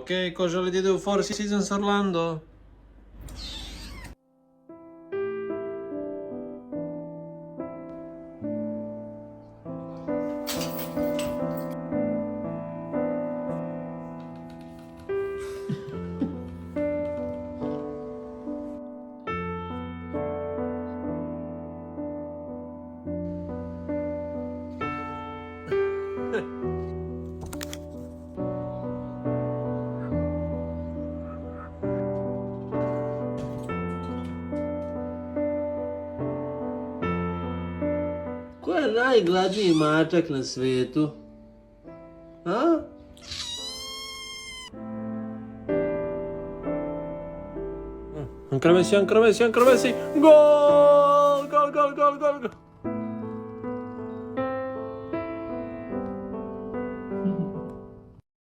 Ok, ko želi da ide u Four Seasons Orlando? Ko je najgladniji mačak na svijetu? A? Ancora Messi, Gol, gol, gol, gol, gol.